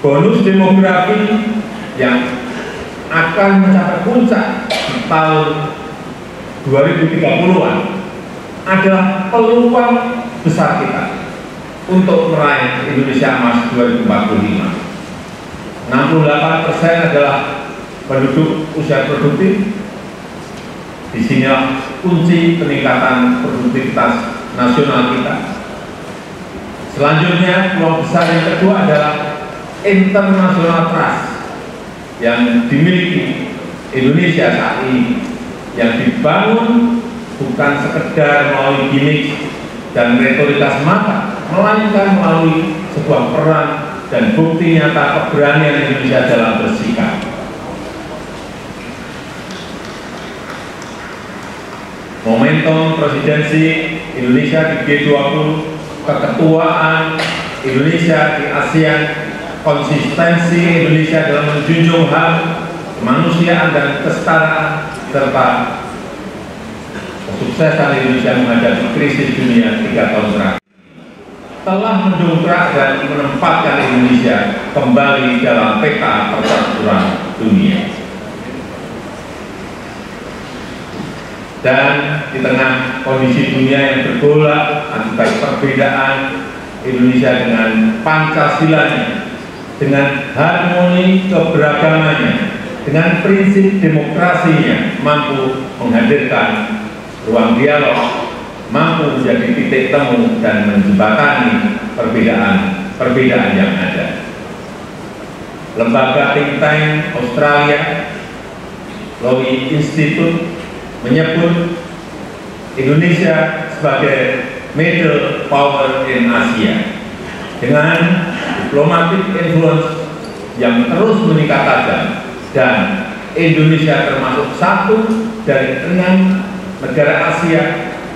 bonus demografi yang akan mencapai puncak di tahun 2030-an adalah peluang besar kita untuk meraih Indonesia Emas 2045. 68% adalah penduduk usia produktif. Disinilah kunci peningkatan produktivitas nasional kita. Selanjutnya, peluang besar yang kedua adalah international trust yang dimiliki Indonesia saat ini, yang dibangun bukan sekedar melalui gimmick dan retorika semata, melainkan melalui sebuah peran dan bukti nyata keberanian Indonesia dalam bersikap. Momentum presidensi Indonesia di G20, keketuaan Indonesia di ASEAN, konsistensi Indonesia dalam menjunjung HAM, kemanusiaan dan kesetaraan, serta kesuksesan Indonesia menghadapi krisis dunia 3 tahun terakhir telah mendongkrak dan menempatkan Indonesia kembali dalam peta pertempuran dunia. Dan di tengah kondisi dunia yang bergolak akibat perbedaan, Indonesia dengan Pancasilanya, dengan harmoni keberagamannya, dengan prinsip demokrasinya, mampu menghadirkan ruang dialog, mampu menjadi titik temu dan menjembatani perbedaan yang ada. Lembaga think tank Australia, Lowy Institute, menyebut Indonesia sebagai middle power in Asia dengan diplomatic influence yang terus meningkat tajam, dan Indonesia termasuk satu dari 6 negara Asia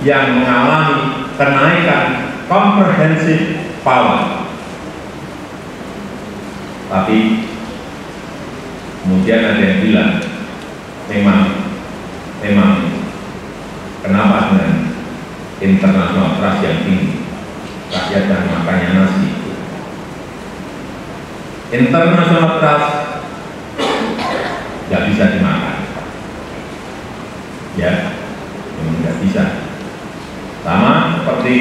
yang mengalami kenaikan comprehensive power. Tapi kemudian ada yang bilang, memang kenapa dengan international trust yang tinggi rakyat dan makannya nasi? International trust nggak bisa dimakan, ya, memang nggak bisa. Sama seperti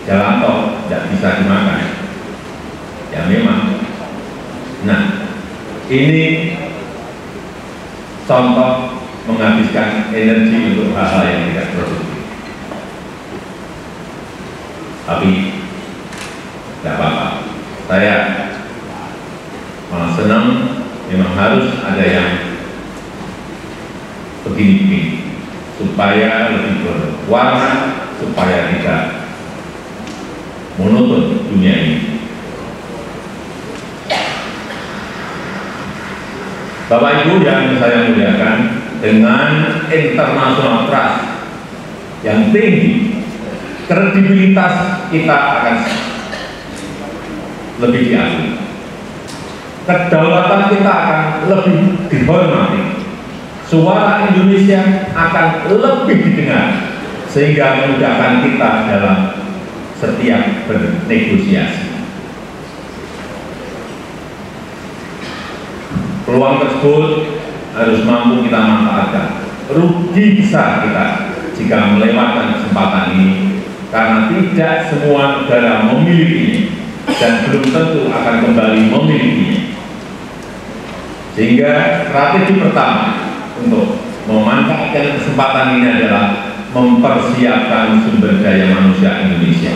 jalan tol nggak bisa dimakan, ya memang. Nah, ini contoh menghabiskan energi untuk hal-hal yang tidak produktif. Tapi tidak apa-apa, saya malah senang. Memang harus ada yang begini-begini supaya lebih berwarna, supaya tidak monoton dunia ini. Bapak Ibu yang saya muliakan, dengan international trust yang tinggi, kredibilitas kita akan lebih diakui, kedaulatan kita akan lebih dihormati, suara Indonesia akan lebih didengar, sehingga memudahkan kita dalam setiap bernegosiasi. Peluang tersebut harus mampu kita manfaatkan. Rugi besar kita jika melewatkan kesempatan ini, karena tidak semua negara memilikinya dan belum tentu akan kembali memilikinya. Sehingga strategi pertama untuk memanfaatkan kesempatan ini adalah mempersiapkan sumber daya manusia Indonesia.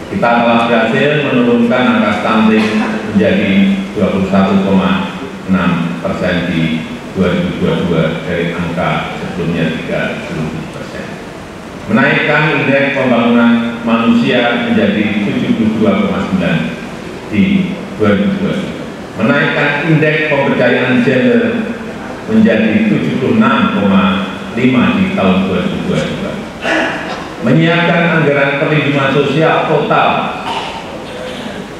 Kita telah berhasil menurunkan angka stunting menjadi 21,6% di 2022 dari angka sebelumnya 30%. Menaikkan indeks pembangunan manusia menjadi 72,9 di 2022. Menaikkan indeks pemberdayaan gender menjadi 76,5 di tahun 2022. Menyiapkan anggaran perlindungan sosial total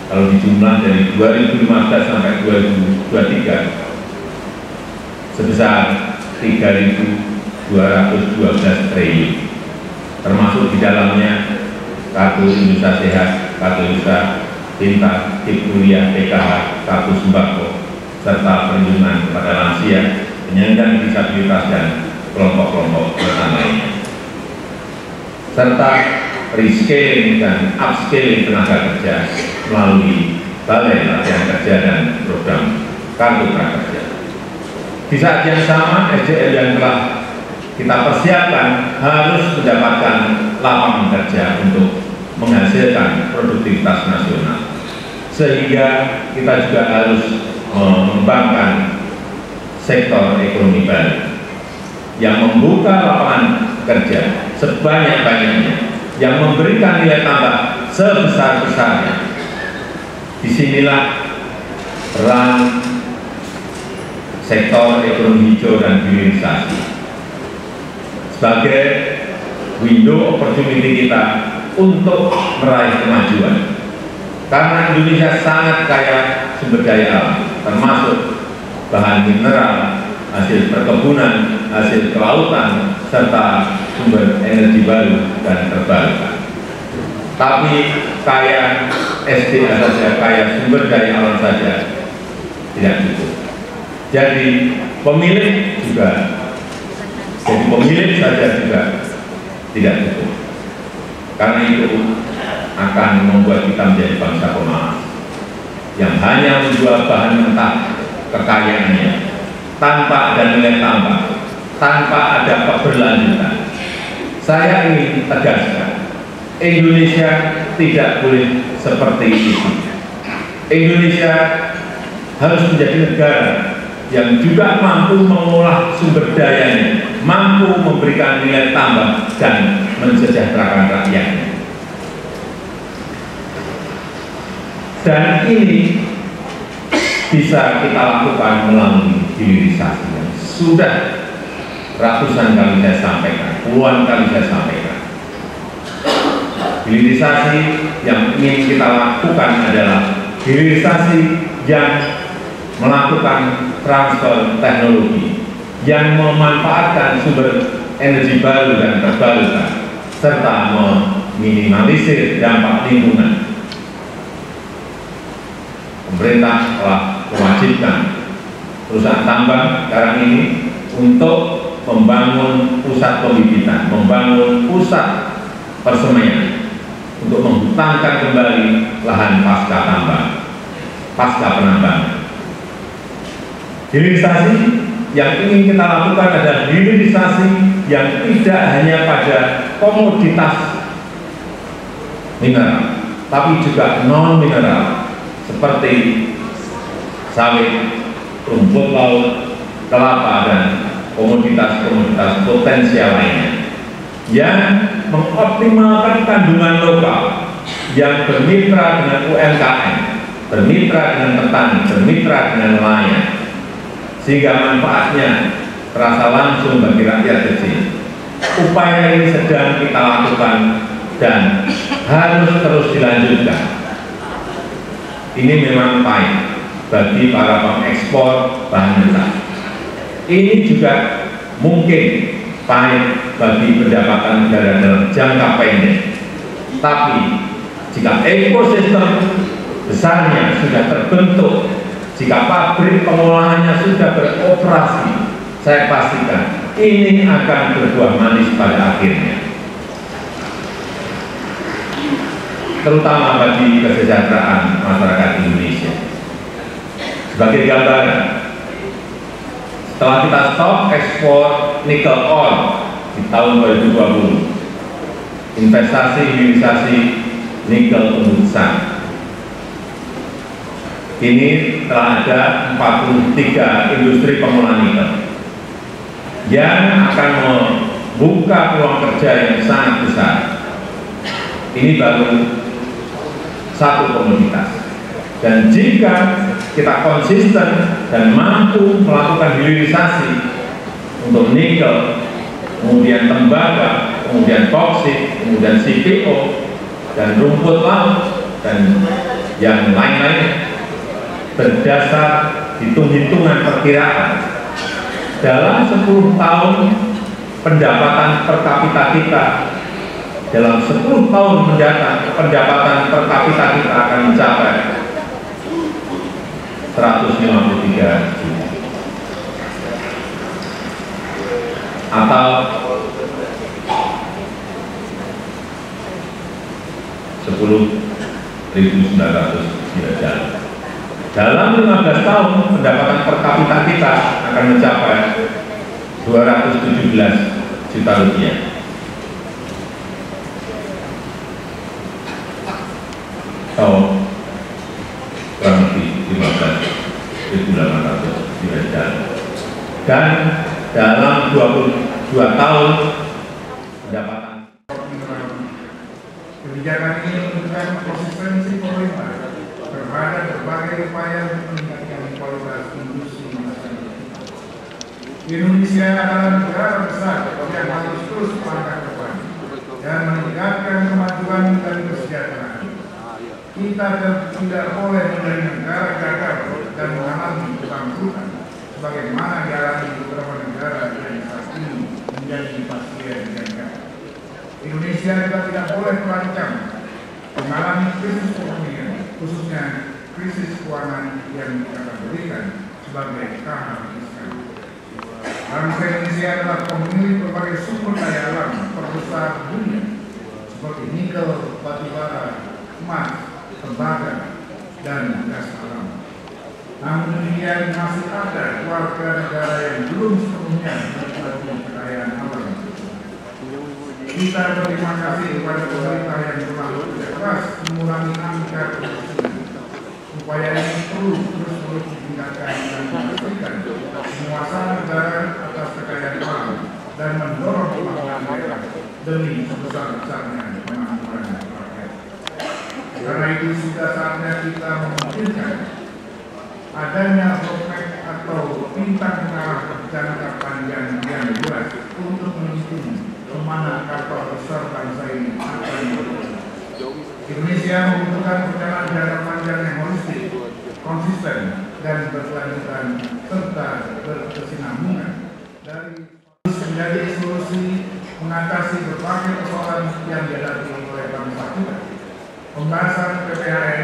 kalau dijumlah dari 2015 sampai 2023 sebesar 3.212 triliun, termasuk di dalamnya kartu Indonesia Sehat, kartu Indonesia Pintar, Tip Kuliah, PKH, kartu sembako, serta perlindungan kepada lansia, penyandang disabilitas dan kelompok-kelompok rentan lainnya, serta reskilling dan upskilling tenaga kerja melalui balai latihan kerja dan program kartu prakerja. Di saat yang sama, SDM yang telah kita persiapkan harus mendapatkan lapangan kerja untuk menghasilkan produktivitas nasional, sehingga kita juga harus mengembangkan sektor ekonomi baru yang membuka lapangan kerja sebanyak-banyaknya, yang memberikan nilai tambah sebesar-besarnya. Disinilah peran sektor ekonomi hijau dan hilirisasi sebagai window opportunity kita untuk meraih kemajuan. Karena Indonesia sangat kaya sumber daya alam, termasuk bahan mineral, hasil perkebunan, hasil kelautan, serta sumber energi baru dan terbarukan. Tapi kaya SDA saja, kaya sumber daya alam saja tidak cukup. Jadi pemilik saja juga tidak cukup. Karena itu akan membuat kita menjadi bangsa pemalas yang hanya menjual bahan mentah kekayaannya tanpa ada nilai tambah, tanpa ada keberlanjutan. Saya ingin tegaskan, Indonesia tidak boleh seperti itu. Indonesia harus menjadi negara yang juga mampu mengolah sumber dayanya, mampu memberikan nilai tambah dan mensejahterakan rakyatnya. Dan ini bisa kita lakukan melalui hilirisasi yang sudah ratusan kali saya sampaikan, puluhan kali saya sampaikan. Hilirisasi yang ingin kita lakukan adalah hilirisasi yang melakukan transfer teknologi, yang memanfaatkan sumber energi baru dan terbarukan, serta meminimalisir dampak lingkungan. Pemerintah telah mewajibkan perusahaan tambang sekarang ini untuk membangun pusat pembibitan, membangun pusat persemaian, untuk menghutankan kembali lahan pasca tambang, pasca penambangan. Hilirisasi yang ingin kita lakukan adalah hilirisasi yang tidak hanya pada komoditas mineral, tapi juga non-mineral, seperti sawit, rumput laut, kelapa, dan komoditas-komoditas potensial lainnya, yang mengoptimalkan kandungan lokal, yang bermitra dengan UMKM, bermitra dengan petani, bermitra dengan nelayan, sehingga manfaatnya terasa langsung bagi rakyat kecil. Upaya ini sedang kita lakukan dan harus terus dilanjutkan. Ini memang pahit bagi para pengekspor bahan mentah. Ini juga mungkin pahit bagi pendapatan negara dalam jangka pendek. Tapi jika ekosistem besarnya sudah terbentuk, jika pabrik pengolahannya sudah beroperasi, saya pastikan ini akan berbuah manis pada akhirnya. Terutama bagi kesejahteraan masyarakat Indonesia. Sebagai gambaran, setelah kita stop ekspor nikel ore di tahun 2020, investasi hilirisasi nikel pembusan. Kini telah ada 43 industri pengolahan nikel yang akan membuka peluang kerja yang sangat besar. Ini baru satu komoditas. Dan jika kita konsisten dan mampu melakukan hilirisasi untuk nikel, kemudian tembaga, kemudian boksit, kemudian CPO, dan rumput laut, dan yang lain-lain, berdasar hitung-hitungan perkiraan dalam 10 tahun pendapatan per kapita kita, dalam 10 tahun mendatang pendapatan per kapita kita akan mencapai 153 juta atau 10.900 dirham. Dalam 15 tahun pendapatan per kapita kita akan mencapai 217 juta rupiah. Atau kurang lebih 15.800 dirham. Dan dalam 22 tahun pendapatan. Kebijakan ini menunjukkan konsistensi pemerintah terhadap berbagai upaya untuk meningkatkan kualitas industri nasional. Indonesia adalah negara besar yang harus terus melangkah ke depan dan meningkatkan kemajuan dan kesejahteraan. Kita tidak boleh menjadi negara gagal dan mengalami kebangkrutan sebagaimana dialami beberapa negara yang saat ini menjadi bagian gagal. Indonesia juga tidak boleh terancam mengalami krisis ekonomi, khususnya krisis keuangan yang dikategorikan sebagai kahar fiskal. Bangsa Indonesia adalah pemilik berbagai sumber daya alam terbesar dunia seperti nikel, batubara, emas, tembaga, dan gas alam. Namun demikian masih ada warga negara yang belum sepenuhnya menikmati kekayaan alam. Kita berterima kasih kepada pemerintah yang telah bekerja keras mengurangi angka kemiskinan. Upaya ini perlu terus ditingkatkan dan memastikan penguasaan negara atas kekayaan alam dan mendorong pembangunan daerah demi sebesar-besarnya kemakmuran rakyat. Karena itu sudah saatnya kita memungkinkan adanya roadmap atau bintang mengarah jangka panjang yang jelas untuk menghitung kemana kapal besar bangsa ini akan berjalan. Indonesia membutuhkan perjalanan jangka panjang yang holistik, konsisten, dan berkelanjutan serta berkesinambungan dari menjadi solusi mengatasi berbagai persoalan yang dihadapi oleh bangsa kita. Pembahasan PPHN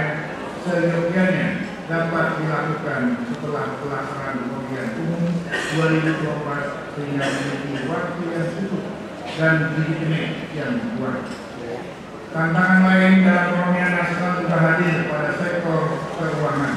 seyogyanya dapat dilakukan setelah pelaksanaan pemilihan umum 2024 sehingga memiliki waktu yang cukup dan legitimate yang kuat. Tantangan lain dalam perekonomian nasional juga hadir pada sektor keuangan.